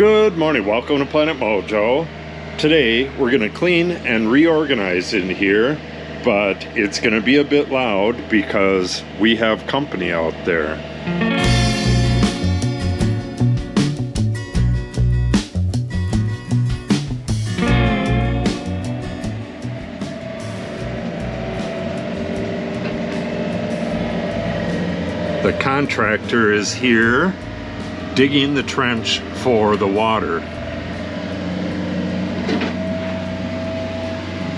Good morning, welcome to Planet Mojo. Today we're going to clean and reorganize in here, but it's going to be a bit loud because we have company out there. The contractor is here digging the trench for the water.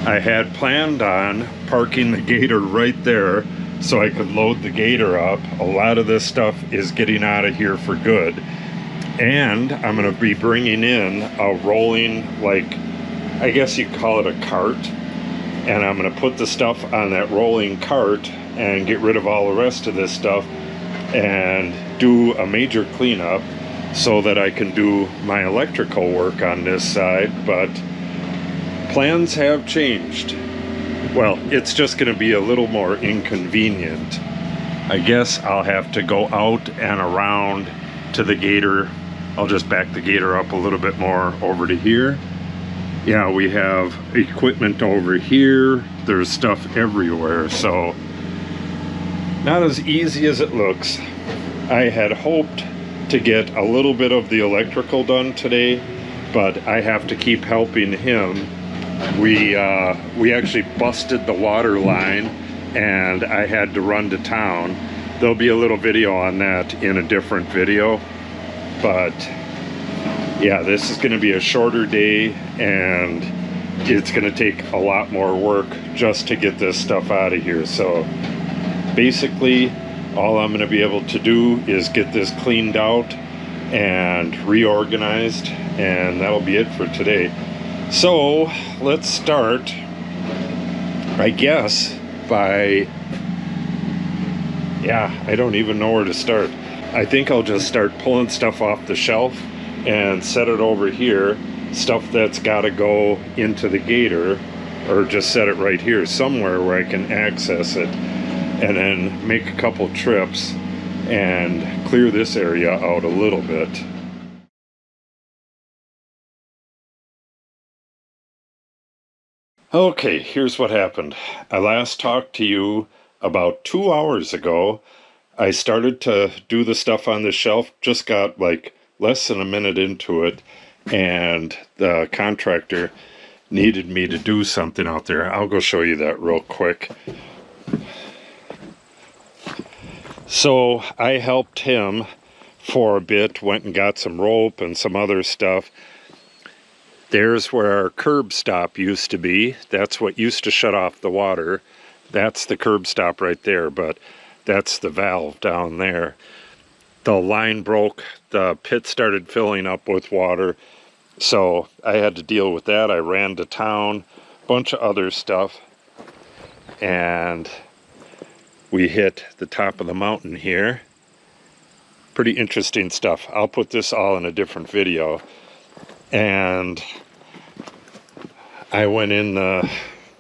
I had planned on parking the gator right there so I could load the gator up. A lot of this stuff is getting out of here for good. And I'm going to be bringing in a rolling, like, I guess you call it a cart. And I'm going to put the stuff on that rolling cart and get rid of all the rest of this stuff and do a major cleanup so that I can do my electrical work on this side. But plans have changed. Well, it's just going to be a little more inconvenient. I guess I'll have to go out and around to the gator. I'll just back the gator up a little bit more over to here. Yeah, we have equipment over here. There's stuff everywhere, so not as easy as it looks. I had hoped to get a little bit of the electrical done today, but I have to keep helping him. We actually busted the water line and I had to run to town. There'll be a little video on that in a different video, but yeah, this is going to be a shorter day and it's going to take a lot more work just to get this stuff out of here. So basically all I'm going to be able to do is get this cleaned out and reorganized, and that'll be it for today. So let's start, I guess, by, I don't even know where to start. I think I'll just start pulling stuff off the shelf and set it over here, stuff that's got to go into the gator, or just set it right here somewhere where I can access it, and then make a couple trips and clear this area out a little bit. Okay, here's what happened. I last talked to you about 2 hours ago. I started to do the stuff on the shelf, just got like less than a minute into it, and the contractor needed me to do something out there. I'll go show you that real quick. So I helped him for a bit, went and got some rope and some other stuff. There's where our curb stop used to be. That's what used to shut off the water. That's the curb stop right there, but that's the valve down there. The line broke, the pit started filling up with water, so I had to deal with that. I ran to town, bunch of other stuff, and we hit the top of the mountain here. Pretty interesting stuff. I'll put this all in a different video. And I went in the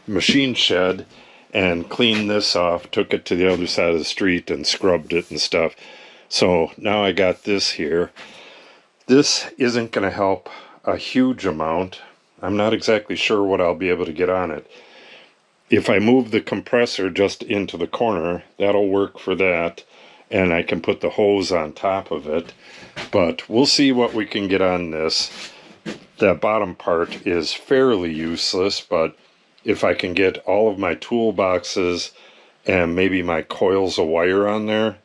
machine shed and cleaned this off, took it to the other side of the street and scrubbed it and stuff. So now I got this here. This isn't going to help a huge amount. I'm not exactly sure what I'll be able to get on it. If I move the compressor just into the corner, that'll work for that, and I can put the hose on top of it. But we'll see what we can get on this. The bottom part is fairly useless, but if I can get all of my toolboxes and maybe my coils of wire on there,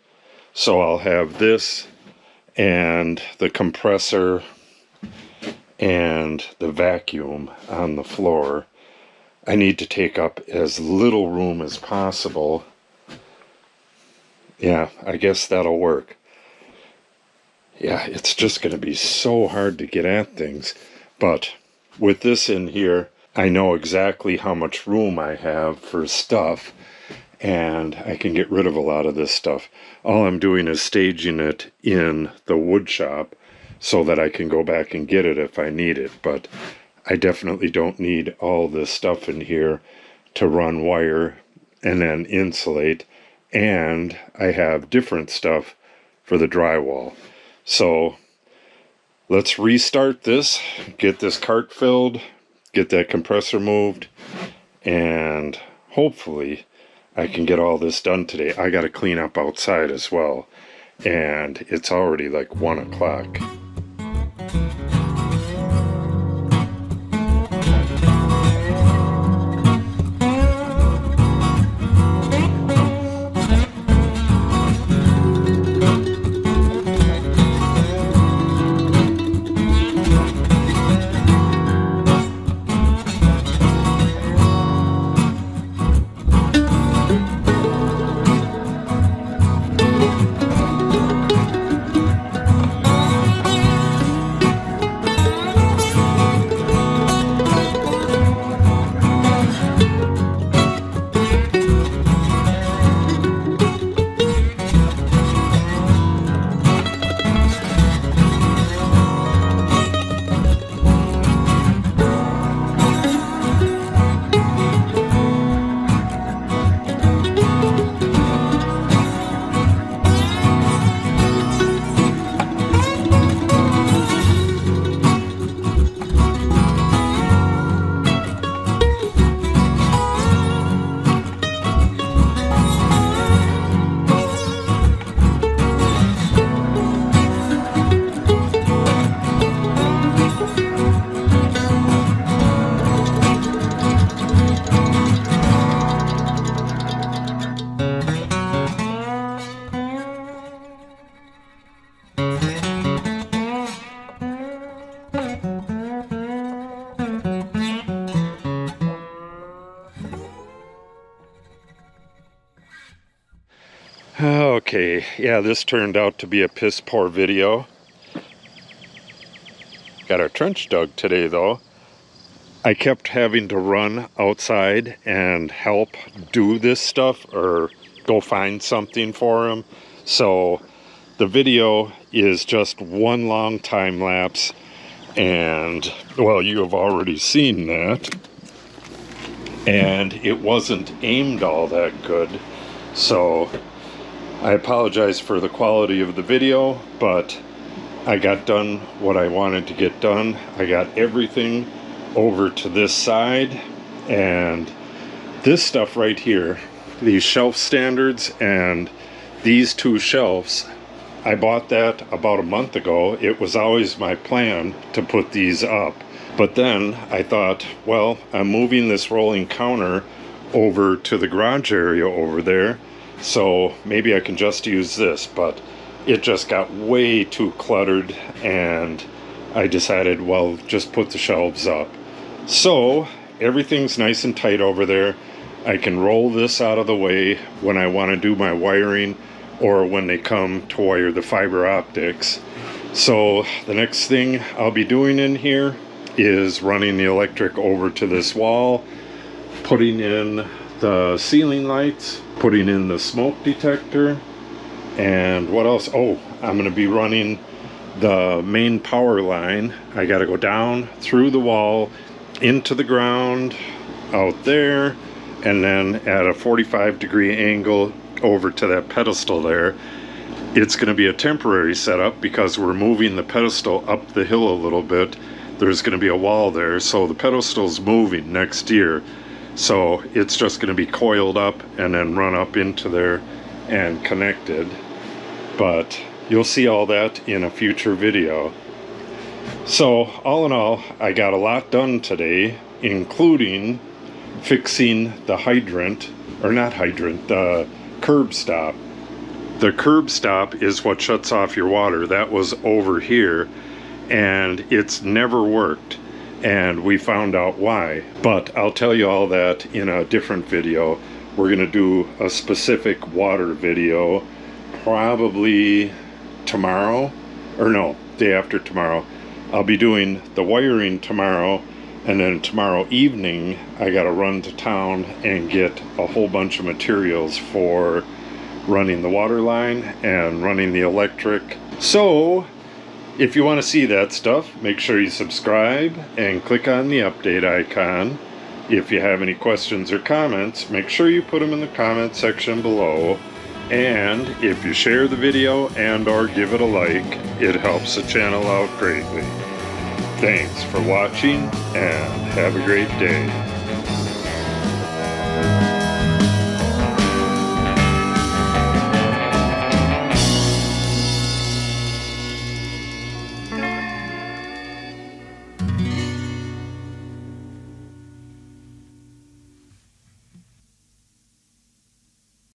so I'll have this and the compressor and the vacuum on the floor. I need to take up as little room as possible. Yeah, I guess that'll work. Yeah, it's just going to be so hard to get at things. But with this in here, I know exactly how much room I have for stuff, and I can get rid of a lot of this stuff. All I'm doing is staging it in the wood shop so that I can go back and get it if I need it. But I definitely don't need all this stuff in here to run wire and then insulate, and I have different stuff for the drywall. So let's restart this, get this cart filled, get that compressor moved, and hopefully I can get all this done today. I got to clean up outside as well, and it's already like 1 o'clock. Okay, yeah, this turned out to be a piss poor video. Got our trench dug today though. I kept having to run outside and help do this stuff or go find something for him. So the video is just one long time lapse, and well, you have already seen that. And it wasn't aimed all that good. So I apologize for the quality of the video, but I got done what I wanted to get done. I got everything over to this side, and this stuff right here, these shelf standards and these 2 shelves, I bought that about a month ago. It was always my plan to put these up, but then I thought, well, I'm moving this rolling counter over to the garage area over there, so maybe I can just use this, but it just got way too cluttered, and I decided, well, just put the shelves up. So everything's nice and tight over there. I can roll this out of the way when I want to do my wiring or when they come to wire the fiber optics. So the next thing I'll be doing in here is running the electric over to this wall, putting in the ceiling lights, putting in the smoke detector, and what else? Oh, I'm going to be running the main power line. I got to go down through the wall into the ground out there, and then at a 45-degree angle over to that pedestal there. It's going to be a temporary setup because we're moving the pedestal up the hill a little bit. There's going to be a wall there, so the pedestal's moving next year. So it's just going to be coiled up and then run up into there and connected. But you'll see all that in a future video. So all in all, I got a lot done today, including fixing the hydrant, or not hydrant, the curb stop. The curb stop is what shuts off your water. That was over here, and it's never worked. And we found out why. But I'll tell you all that in a different video. We're going to do a specific water video probably tomorrow, or no, day after tomorrow. I'll be doing the wiring tomorrow, and then tomorrow evening I got to run to town and get a whole bunch of materials for running the water line and running the electric. So if you want to see that stuff, make sure you subscribe and click on the update icon. If you have any questions or comments, make sure you put them in the comment section below. And if you share the video and or give it a like, it helps the channel out greatly. Thanks for watching and have a great day.